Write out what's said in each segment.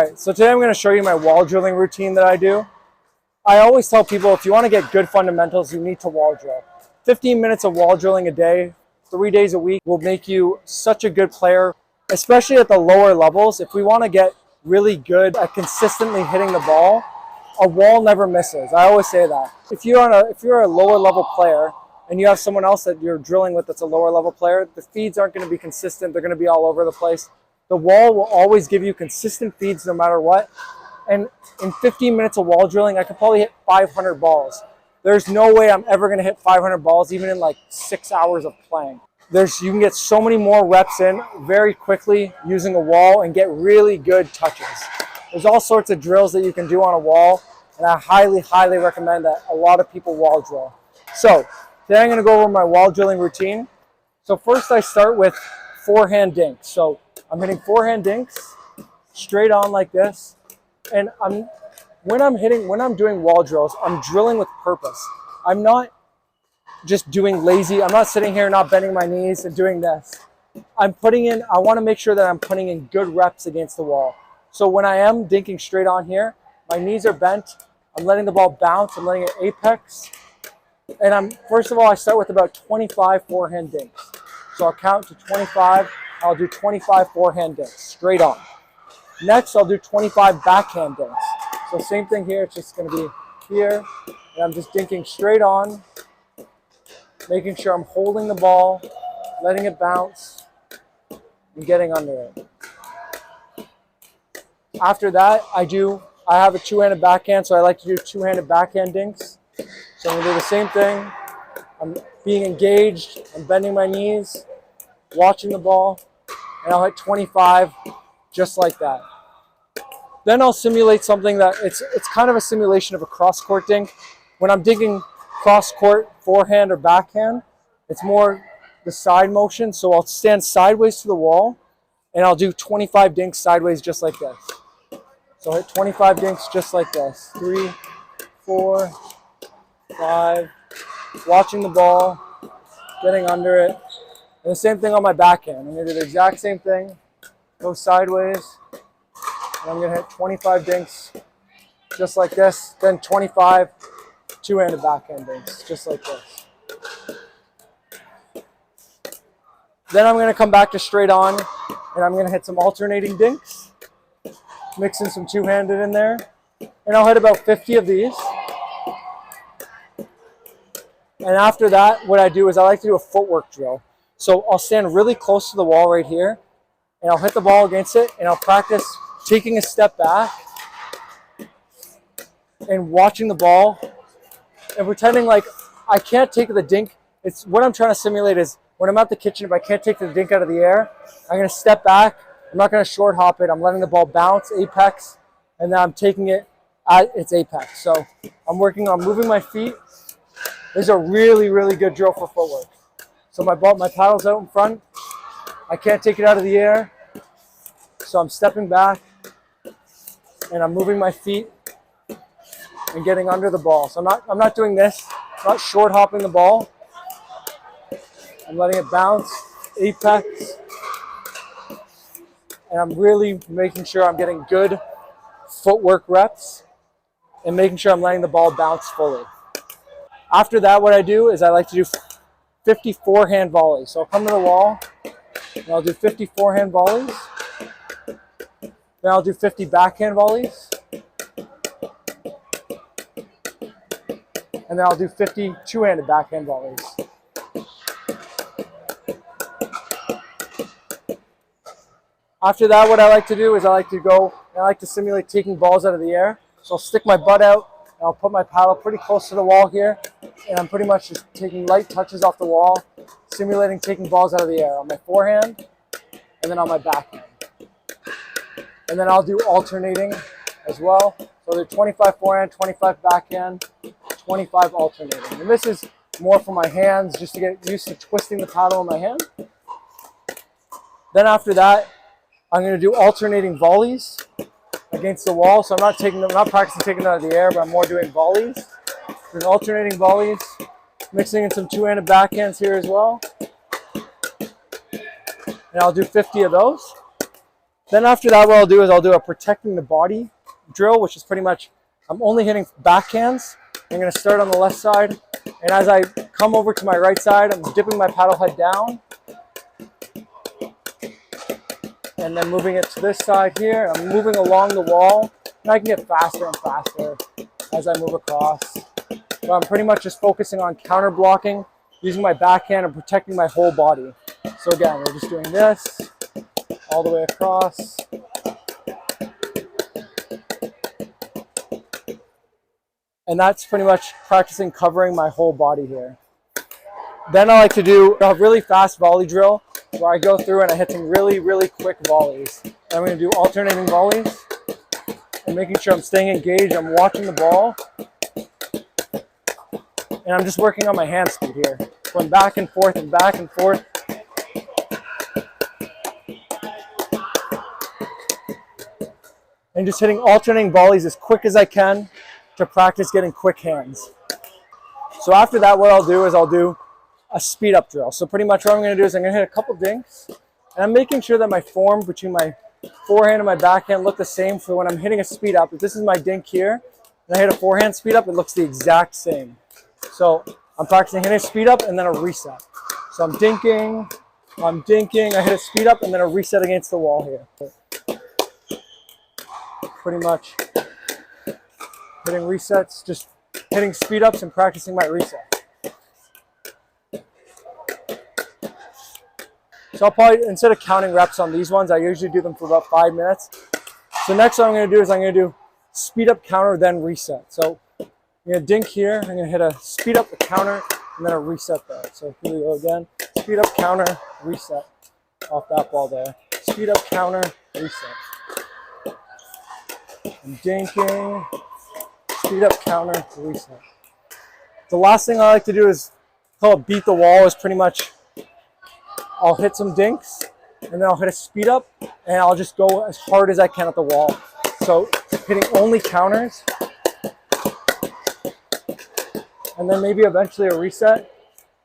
Alright, so today I'm going to show you my wall drilling routine that I do. I always tell people if you want to get good fundamentals, you need to wall drill. 15 minutes of wall drilling a day, 3 days a week will make you such a good player, especially at the lower levels. If we want to get really good at consistently hitting the ball, a wall never misses. I always say that. If you're a lower level player and you have someone else that you're drilling with that's a lower level player, the feeds aren't going to be consistent. They're going to be all over the place. The wall will always give you consistent feeds no matter what. And in 15 minutes of wall drilling, I could probably hit 500 balls. There's no way I'm ever going to hit 500 balls even in like 6 hours of playing. You can get so many more reps in very quickly using a wall and get really good touches. There's all sorts of drills that you can do on a wall, and I highly, highly recommend that a lot of people wall drill. So today I'm going to go over my wall drilling routine. So first I start with forehand dinks. So I'm hitting forehand dinks straight on like this, and when I'm doing wall drills, I'm drilling with purpose. I'm not just doing lazy. I'm not sitting here not bending my knees and doing this. I want to make sure that I'm putting in good reps against the wall. So when I am dinking straight on here, my knees are bent. I'm letting the ball bounce. I'm letting it apex. And first of all, I start with about 25 forehand dinks. So I'll count to 25. I'll do 25 forehand dinks straight on. Next, I'll do 25 backhand dinks. So same thing here. It's just going to be here. And I'm just dinking straight on, making sure I'm holding the ball, letting it bounce, and getting under it. After that, I have a two-handed backhand, so I like to do two-handed backhand dinks. So I'm going to do the same thing. I'm being engaged, I'm bending my knees, watching the ball, and I'll hit 25 just like that. Then I'll simulate something that it's kind of a simulation of a cross-court dink. When I'm dinking cross-court forehand or backhand, it's more the side motion. So I'll stand sideways to the wall, and I'll do 25 dinks sideways just like this. So I'll hit 25 dinks just like this. 3, 4, 5. Watching the ball, getting under it. And the same thing on my backhand. I'm going to do the exact same thing. Go sideways. And I'm going to hit 25 dinks just like this. Then 25 two-handed backhand dinks just like this. Then I'm going to come back to straight on, and I'm going to hit some alternating dinks. Mixing some two-handed in there. And I'll hit about 50 of these. And after that, what I do is I like to do a footwork drill. So I'll stand really close to the wall right here, and I'll hit the ball against it, and I'll practice taking a step back and watching the ball and pretending like I can't take the dink. It's what I'm trying to simulate is when I'm at the kitchen, if I can't take the dink out of the air, I'm going to step back. I'm not going to short hop it. I'm letting the ball bounce, apex, and then I'm taking it at its apex. So I'm working on moving my feet. This is a really, really good drill for footwork. So my paddle's out in front. I can't take it out of the air. So I'm stepping back, and I'm moving my feet and getting under the ball. So I'm not doing this. I'm not short hopping the ball. I'm letting it bounce, apex, and I'm really making sure I'm getting good footwork reps and making sure I'm letting the ball bounce fully. After that, what I do is I like to do 50 forehand volleys. So I'll come to the wall, and I'll do 50 forehand volleys. Then I'll do 50 backhand volleys. And then I'll do 50 two-handed backhand volleys. After that, what I like to do is I like to simulate taking balls out of the air. So I'll stick my butt out, and I'll put my paddle pretty close to the wall here, and I'm pretty much just taking light touches off the wall, simulating taking balls out of the air on my forehand and then on my backhand. And then I'll do alternating as well. So they're 25 forehand, 25 backhand, 25 alternating. And this is more for my hands, just to get used to twisting the paddle in my hand. Then after that, I'm going to do alternating volleys against the wall. So I'm not practicing taking it out of the air, but I'm more doing volleys. Doing alternating volleys, mixing in some two-handed backhands here as well. And I'll do 50 of those. Then after that, what I'll do is I'll do a protecting the body drill, which is pretty much, I'm only hitting backhands. I'm going to start on the left side, and as I come over to my right side, I'm dipping my paddle head down, and then moving it to this side here. I'm moving along the wall, and I can get faster and faster as I move across. But I'm pretty much just focusing on counter blocking, using my backhand and protecting my whole body. So again, we're just doing this all the way across. And that's pretty much practicing covering my whole body here. Then I like to do a really fast volley drill where I go through and I hit some really, really quick volleys. And I'm going to do alternating volleys and making sure I'm staying engaged. I'm watching the ball. And I'm just working on my hand speed here. Going back and forth and back and forth. And just hitting alternating volleys as quick as I can to practice getting quick hands. So after that, what I'll do is I'll do a speed up drill. So pretty much what I'm going to do is I'm going to hit a couple dinks, and I'm making sure that my form between my forehand and my backhand look the same for when I'm hitting a speed up. If this is my dink here, and I hit a forehand speed up, it looks the exact same. So I'm practicing hitting a speed up and then a reset. So I'm dinking, I hit a speed up and then a reset against the wall here. Pretty much hitting resets, just hitting speed ups and practicing my resets. So I'll probably, instead of counting reps on these ones, I usually do them for about 5 minutes. So next what I'm going to do is I'm going to do speed up, counter, then reset. So I'm going to dink here, I'm going to hit a speed up, a counter, and then a reset there. So here we go again. Speed up, counter, reset off that ball there. Speed up, counter, reset. I'm dinking, speed up, counter, reset. The last thing I like to do is call it beat the wall. Is pretty much I'll hit some dinks and then I'll hit a speed up and I'll just go as hard as I can at the wall. So hitting only counters and then maybe eventually a reset,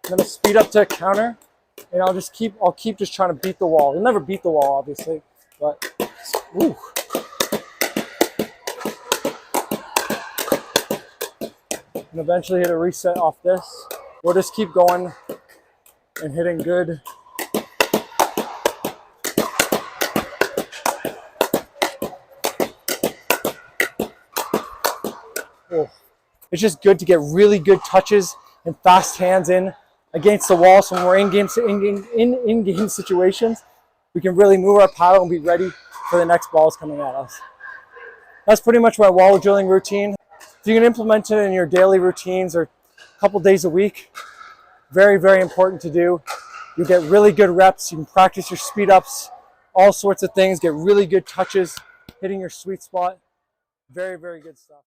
and then a speed up to a counter, and I'll keep just trying to beat the wall. You'll never beat the wall, obviously, but ooh. And eventually hit a reset off this. We'll just keep going and hitting good. Oh. It's just good to get really good touches and fast hands in against the wall. So when we're in-game situations, we can really move our paddle and be ready for the next balls coming at us. That's pretty much my wall drilling routine. If you can implement it in your daily routines or a couple days a week, very, very important to do. You'll get really good reps. You can practice your speed ups, all sorts of things, get really good touches, hitting your sweet spot. Very, very good stuff.